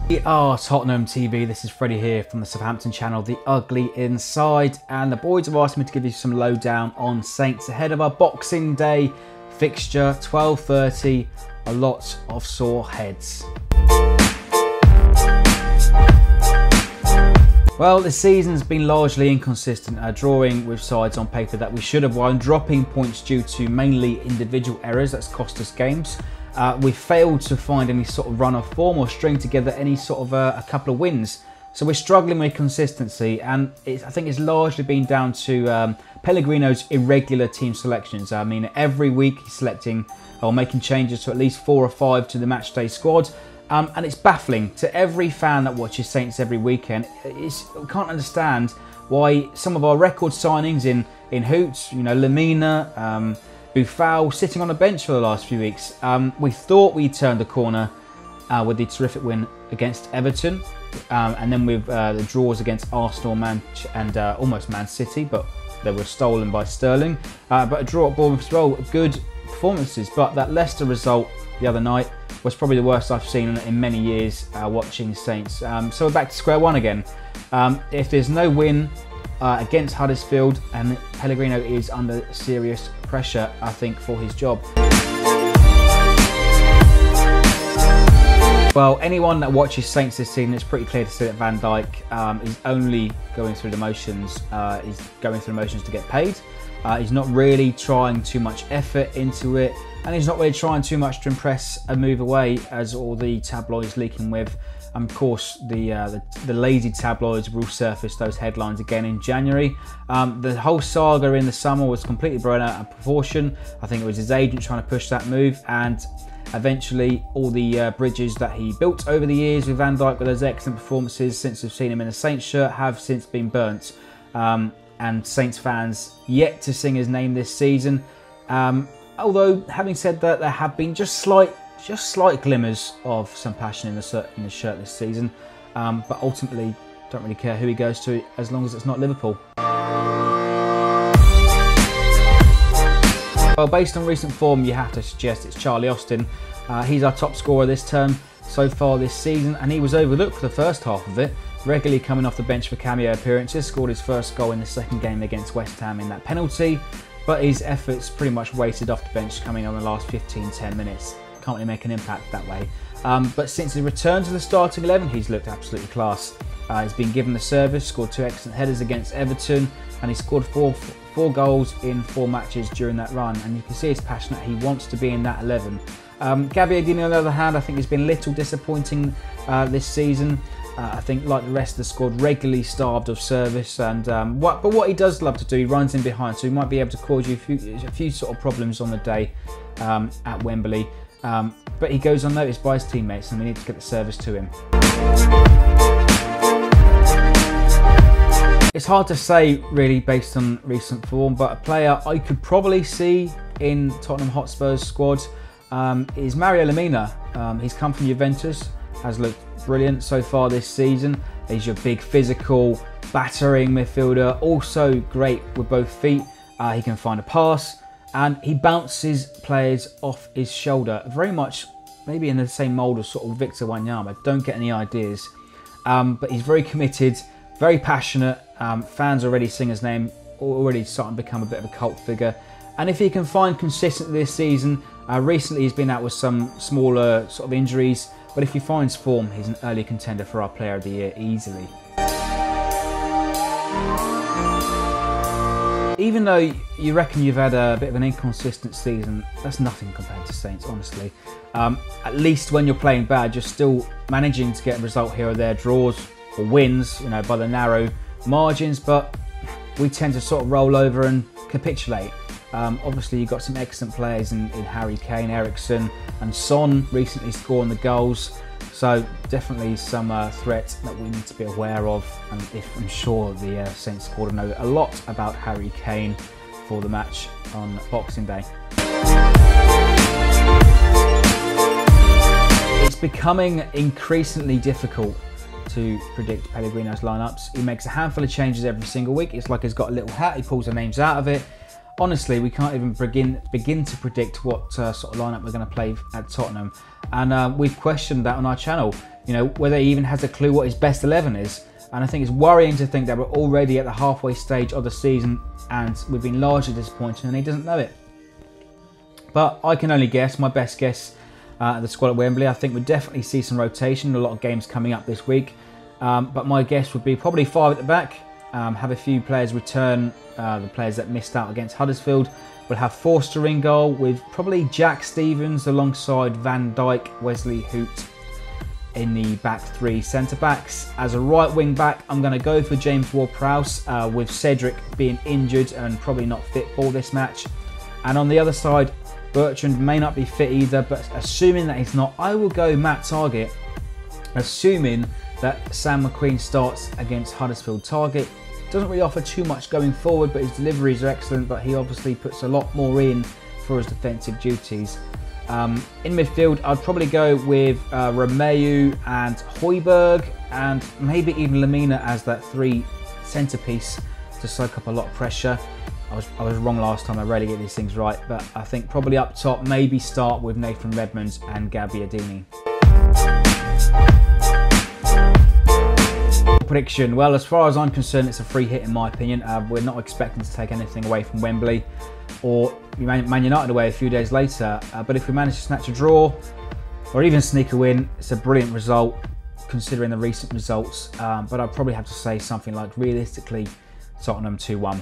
We are Tottenham TV. This is Freddie here from the Southampton channel, The Ugly Inside, and the boys have asked me to give you some lowdown on Saints ahead of our Boxing Day fixture, 12:30. A lot of sore heads. Well, the season's been largely inconsistent, drawing with sides on paper that we should have won, dropping points due to mainly individual errors that's cost us games. We've failed to find any sort of run of form or string together any sort of a couple of wins. So we're struggling with consistency, and I think it's largely been down to Pellegrino's irregular team selections. I mean, every week he's selecting or making changes to at least 4 or 5 to the matchday squad. And it's baffling to every fan that watches Saints every weekend. We can't understand why some of our record signings in Hoots, you know, Lamina, Buffal, sitting on a bench for the last few weeks. We thought we turned the corner with the terrific win against Everton, and then with the draws against Arsenal and almost Man City, but they were stolen by Sterling. But a draw at Bournemouth as well, good performances. But that Leicester result the other night was probably the worst I've seen in many years watching Saints. So we're back to square one again. If there's no win against Huddersfield, and Pellegrino is under serious pressure, I think, for his job. Well, anyone that watches Saints this season, it's pretty clear to see that Van Dijk is only going through the motions. He's going through the motions to get paid. He's not really trying too much effort into it, and he's not really trying too much to impress a move away, as all the tabloids leaking with. Of course, the lazy tabloids will surface those headlines again in January. The whole saga in the summer was completely blown out of proportion. I think it was his agent trying to push that move, and eventually all the bridges that he built over the years with Van Dijk, with those excellent performances since we've seen him in a Saints shirt, have since been burnt. And Saints fans yet to sing his name this season. Although, having said that, there have been just slight glimmers of some passion in the shirt this season. But ultimately, don't really care who he goes to as long as it's not Liverpool. Well, based on recent form, you have to suggest it's Charlie Austin. He's our top scorer this term so far this season, and he was overlooked for the first half of it, regularly coming off the bench for cameo appearances. Scored his first goal in the second game against West Ham in that penalty, but his efforts pretty much weighted off the bench, coming on the last 15-10 minutes. Can't really make an impact that way. But since he returned to the starting 11, he's looked absolutely class. He's been given the service, scored 2 excellent headers against Everton, and he scored four goals in 4 matches during that run. And you can see he's passionate. He wants to be in that 11. Gabbiadini, on the other hand, I think has been a little disappointing this season. I think, like the rest of the squad, regularly starved of service. And but what he does love to do, he runs in behind, so he might be able to cause you a few sort of problems on the day at Wembley. But he goes unnoticed by his teammates, and we need to get the service to him. It's hard to say really based on recent form, but a player I could probably see in Tottenham Hotspur's squad is Mario Lamina. He's come from Juventus, has looked brilliant so far this season. He's your big physical, battering midfielder, also great with both feet. He can find a pass, and he bounces players off his shoulder, very much maybe in the same mould as sort of Victor Wanyama. Don't get any ideas, but he's very committed, very passionate. Fans already sing his name, already starting to become a bit of a cult figure. And if he can find consistency this season, recently he's been out with some smaller sort of injuries, but if he finds form, he's an early contender for our Player of the Year easily. Even though you reckon you've had a bit of an inconsistent season, that's nothing compared to Saints, honestly. At least when you're playing bad, you're still managing to get a result here or there, draws or wins, you know, by the narrow margins, but we tend to sort of roll over and capitulate. Obviously, you've got some excellent players in Harry Kane, Eriksen, and Son recently scoring the goals. So definitely some threat that we need to be aware of. And I'm sure the Saints squad will know a lot about Harry Kane for the match on Boxing Day. It's becoming increasingly difficult to predict Pellegrino's lineups. He makes a handful of changes every single week. It's like he's got a little hat, he pulls the names out of it. Honestly, we can't even begin to predict what sort of lineup we're going to play at Tottenham. And we've questioned that on our channel. you know, whether he even has a clue what his best 11 is. And I think it's worrying to think that we're already at the halfway stage of the season and we've been largely disappointed and he doesn't know it. But I can only guess, my best guess, the squad at Wembley. I think we'll definitely see some rotation, a lot of games coming up this week. But my guess would be probably 5 at the back, have a few players return, the players that missed out against Huddersfield. We'll have Forster in goal with probably Jack Stevens alongside Van Dijk, Wesley Hoot in the back 3 centre-backs. As a right wing-back, I'm going to go for James Ward-Prowse with Cedric being injured and probably not fit for this match. And on the other side, Bertrand may not be fit either, but assuming that he's not, I will go Matt Targett, assuming that Sam McQueen starts against Huddersfield. Targett doesn't really offer too much going forward, but his deliveries are excellent, but he obviously puts a lot more in for his defensive duties. In midfield, I'd probably go with Romeu and Højbjerg, and maybe even Lamina as that 3 centrepiece to soak up a lot of pressure. I was wrong last time, I rarely get these things right, but I think probably up top, maybe start with Nathan Redmond and Gabbiadini. Prediction, well, as far as I'm concerned, it's a free hit in my opinion. We're not expecting to take anything away from Wembley or Man United away a few days later, but if we manage to snatch a draw or even sneak a win, it's a brilliant result considering the recent results, but I'd probably have to say something like realistically Tottenham 2-1.